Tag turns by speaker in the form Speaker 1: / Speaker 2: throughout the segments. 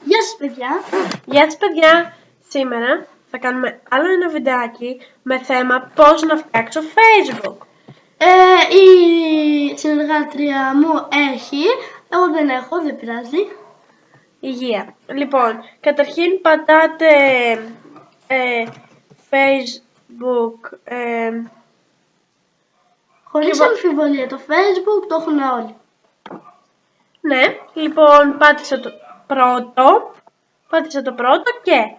Speaker 1: Γεια σας παιδιά!
Speaker 2: Γεια σας παιδιά! Σήμερα θα κάνουμε άλλο ένα βιντεάκι με θέμα πώς να φτιάξω Facebook.
Speaker 1: Η συνεργάτρια μου έχει, εγώ δεν έχω, δεν πειράζει.
Speaker 2: Υγεία. Λοιπόν, καταρχήν πατάτε Facebook.
Speaker 1: Χωρίς αμφιβολία, το Facebook το έχουν όλοι.
Speaker 2: Ναι, λοιπόν πάτησα το πρώτο και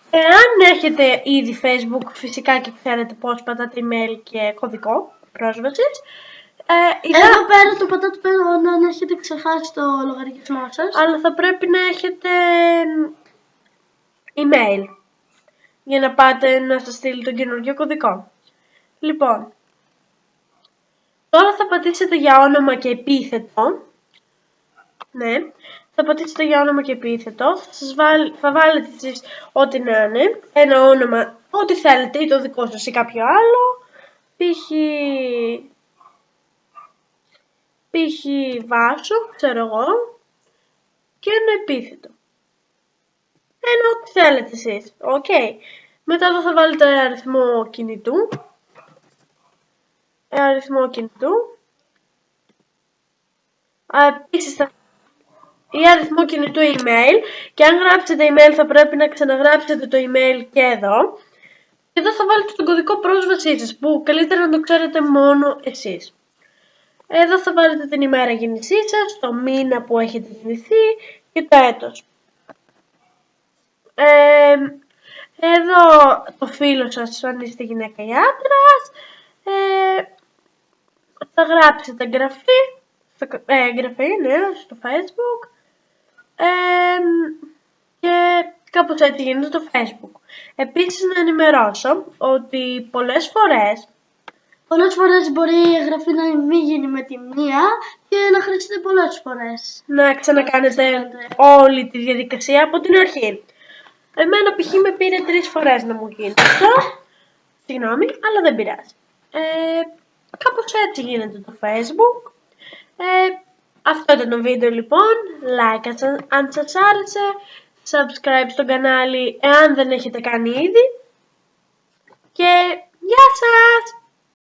Speaker 2: εάν έχετε ήδη Facebook φυσικά και ξέρετε πώς πατάτε email και κωδικό πρόσβασης.
Speaker 1: Εδώ πέρα το πατάτε όταν έχετε ξεχάσει το λογαριασμό σας.
Speaker 2: Αλλά θα πρέπει να έχετε email για να πάτε να σας στείλει τον καινούργιο κωδικό. Λοιπόν, τώρα θα πατήσετε για όνομα και επίθετο. Ναι, θα πατήσετε για όνομα και επίθετο. Θα βάλετε εσείς ό,τι να είναι. Ένα όνομα, ό,τι θέλετε, ή το δικό σας ή κάποιο άλλο. Π.χ. Βάσο, ξέρω εγώ. Και ένα επίθετο. Ένα ό,τι θέλετε εσείς. Οκ. Μετά εδώ θα βάλετε αριθμό κινητού. Επίσης ή αριθμό κινητού email. Και αν γράψετε email θα πρέπει να ξαναγράψετε το email και εδώ. Και εδώ θα βάλετε τον κωδικό πρόσβασής σας που καλύτερα να το ξέρετε μόνο εσείς. Εδώ θα βάλετε την ημέρα γέννησής σας, το μήνα που έχετε γεννηθεί και το έτος. Εδώ το φύλο σας, αν είστε γυναίκα ή άντρας. Θα γράψετε εγγραφή, ναι, στο Facebook. Και κάπως έτσι γίνεται το Facebook. Επίσης να ενημερώσω ότι πολλές φορές
Speaker 1: μπορεί η εγγραφή να μην γίνει με τη μία και να χρειαστείτε πολλές φορές.
Speaker 2: Να ξανακάνετε όλη τη διαδικασία από την αρχή. Εμένα π.χ. με πήρε 3 φορές να μου γίνει αυτό. Συγγνώμη, αλλά δεν πειράζει. Κάπως έτσι γίνεται το Facebook. Αυτό ήταν το βίντεο λοιπόν. Like αν σας άρεσε. Subscribe στο κανάλι εάν δεν έχετε κάνει ήδη. Και γεια σας!